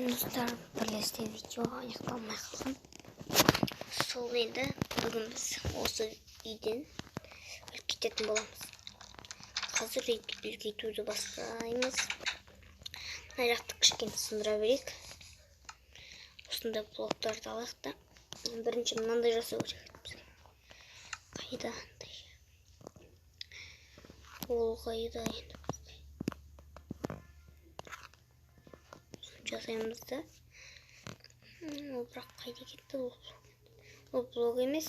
достар, бірлесте видео аяқталмай қалған. Сол енді бүгін біз осы үйден кететін боламыз. Қазір үлкейтуді бастаймыз. Мына жақты кішкене сындыра берейік. Осындай блоктарды алайық та. Бірінші мынандай жасау керек бізге. Қайда андай? Ол қайда енді? Жасаймыз да. Ол бірақ қайда кетті? Ол блок емес.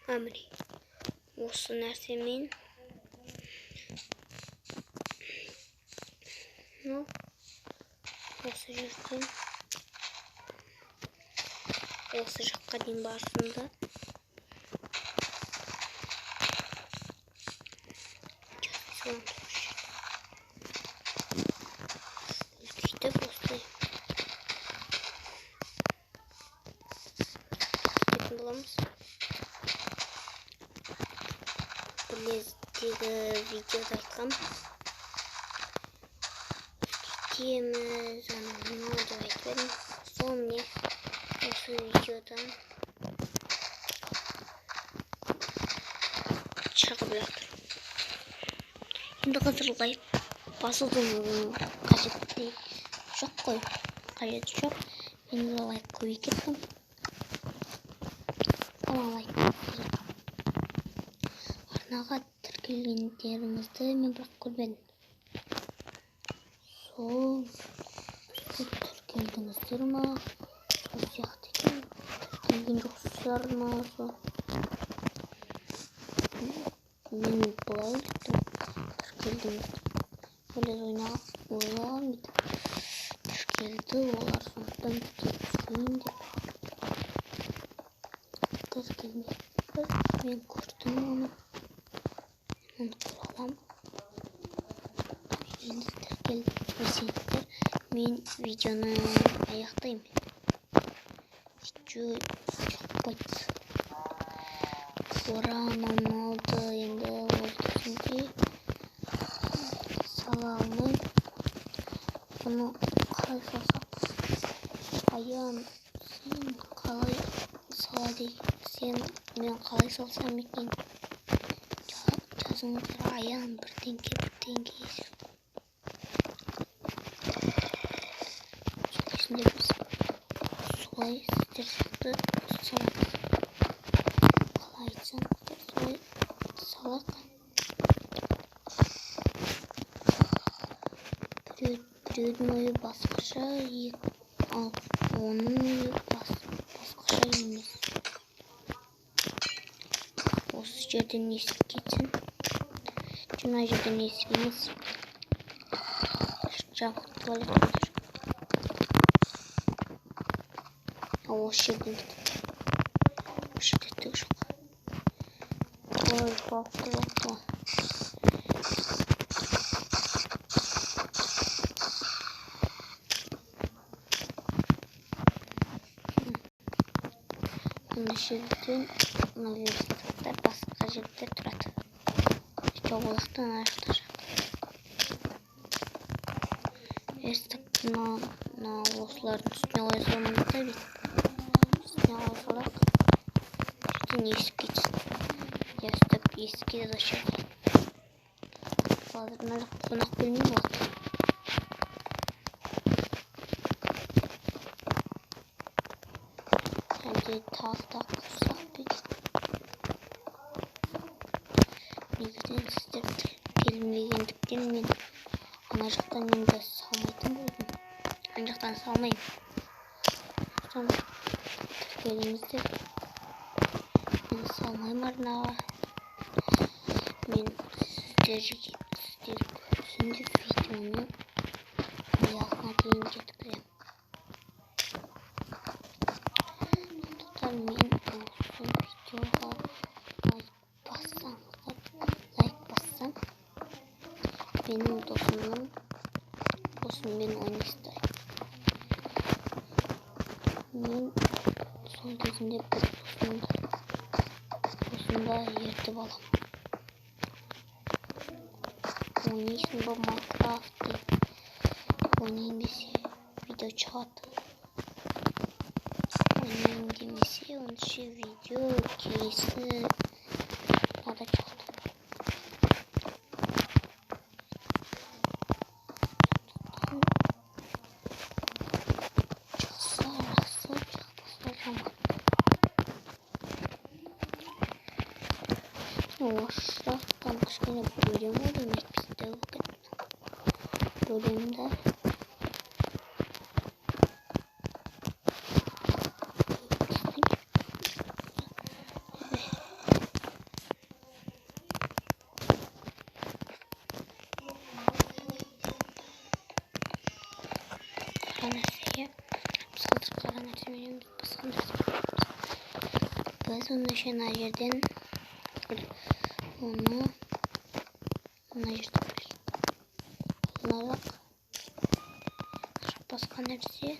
Міне. Осы нәрсемен осы жерден осы жаққа дейін барсында үлкейтіп осылай кететін боламыз. Бірлестегі видеода айтқам. Үлкейтеміз, анау деп айтып едім. Сол міне осы видеодан шығып жатыр. Енді қазір лайк басудың қажеті жоқ қой. Қажеті жоқ. Мен лайк көбейіп кеттім. Лайк арнаға тіркелгендеріңізді мен бірақ көрмедім. Сол тіркелдіңіздер ма? Сол сияқты екен. Тіркелген жоқсыздар ма? Мен былай білдім. Тіркелдіңіздер. Ойлаған бейді. Тіркелді олар сондықтан тіркелсін деп. Тіркелмеді. Мен көрдім оны. Оны көре аламын. Енді тіркелмесеңіздер, мен видеоны аяқтаймын. Видео жақпайды. Орамам алды, енді ол кезінде сала алмаймын. Оны қалай салсақ? Аян, сен қалай сала дейсен, мен қалай салсам екен? Жазыңыздар, Аян бірдеңке есіп. Сол кезінде біз солай сіздер сияқты саламыз. Қалай айтсаңыздар, солай салақ. Біреудің ойы басқаша, ал оның ойы басқаша емес. Осы жерден есіп кетсін. Мына жерден есіп емес. Жабық туалет olur. Осы жерден кетеді. Осы жерде түк жоқ. Ой, бақты. Мына жерден мына верстактар басқа жерде тұрады. Жобалықтан аяқта жатыр. Верстактың осылардың үстіне қалай саламыз да дейді. Үстіне қалай салақ. Үстіне есіп кетсін. Я үстіп есіп кетеді осы жерде. Қазір мына жақ қонақ бөлме болады. Әлде тағы құрсақ бекен. Негізінен сіздер тіркелмегендіктен мен ана жақтан енді салмайтын болдым. Ана жақтан салмайым. Соны тіркеліңіздер. Мен салмайым арнаға. Мен сіздер көрсін деп видеоны аяғына дейін жеткіземін. Сондықтан мен осы видеоға лайк бассам, менің досыммен ойнайсыздар. Мен сол кезінде бір досымды ертіп аламын. Oynayısın bu Minecraft diye. Oynayın biz video çıkarttı. Oynayın demesi onun için video kesin. O da çıktı. Oşraktan kışkına bölüm demek bizde bölümde karanesiye pıskandır karanesi benim pıskandır biz onun için yerden onu ayırdık olarak başka neresi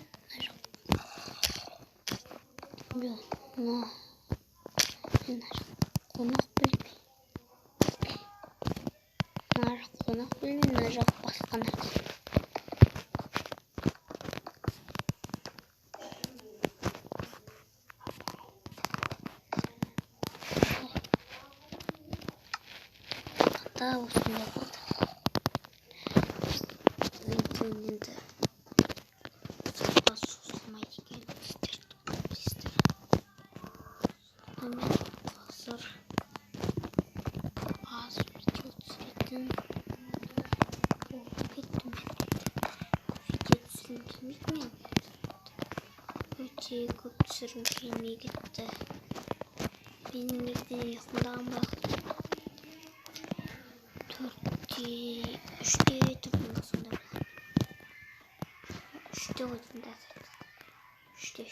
yok no konak bilmeyin konak bilmeyin narrak başka neresi hatta olsun yapalım internette az susmayı gelmiştir. Hemen hazır az video çektim. Gittim. Video çektim mi? Videoyu kopçurmuşum gitti. Benim gittiğim yakından baktım. 3'te tuttum aslında. 3'te oldum da. 3'te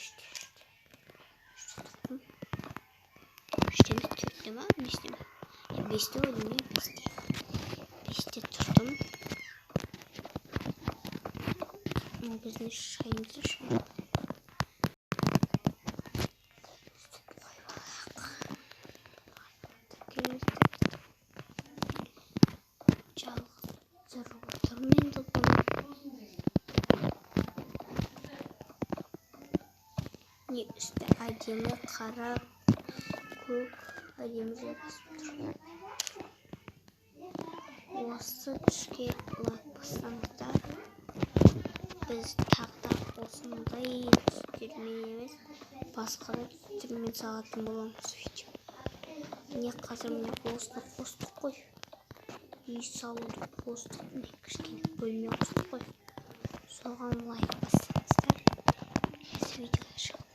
tuttum. 3'te mi tuttum ama 5'te mi? 5'te oldum ya 5'te. 5'te tuttum. Ama bizim şeyimizi şu an. İşte acemi kara kuk acemi yapıştır. Осы түске лайк бассаңыздар біз тағы да осындай түстермен емес басқа да түстермен салатын боламыз видео. Міне қазір міне осыны қостық қой. Үй салуды қостық. Міне кішкене бөлме қостық қой. Соған лайк бассаңыздар келесі видеода шығады.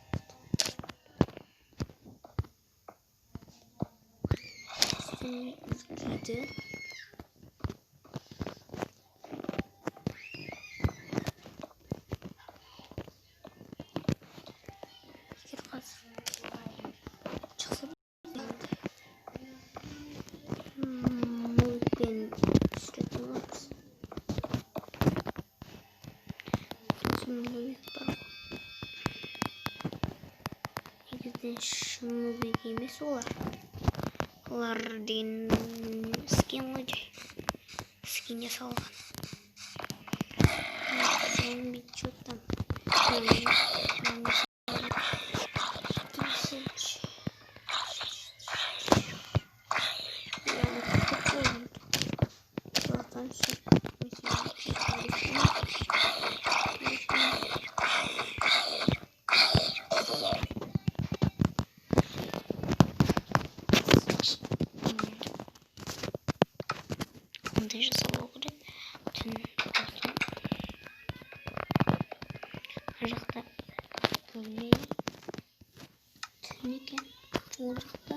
Üzgüydü. Ben sürekli olmaz. Şimdi bak. Bizden şunu bildiğimiz olar. Lardin skin olacak. Skin yasalgan. Ben bir çöpten. Даже салоны түн жақта бөлме түн екен ол жақта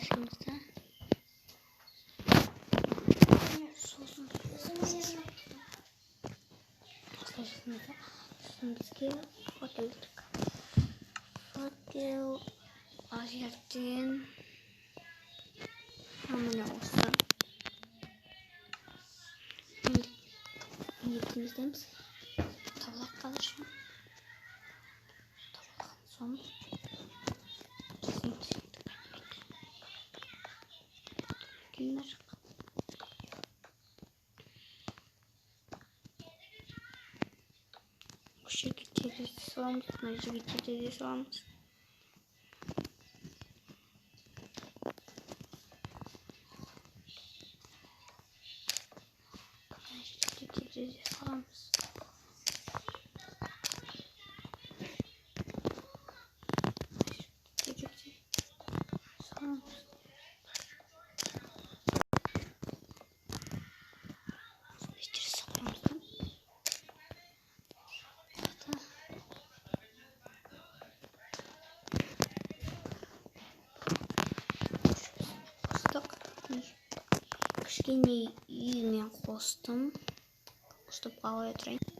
жұмыста сосын бізге отелдік отел ажертен Міне осы ниетіміздеміз табылақ қалыр үшін табылақ соң Kimler? Bu şekilde salamız. Nece getirdiği salamız. Getirdiği salamız. Кішкене үйіме қостым. Қостып қалай отырайын.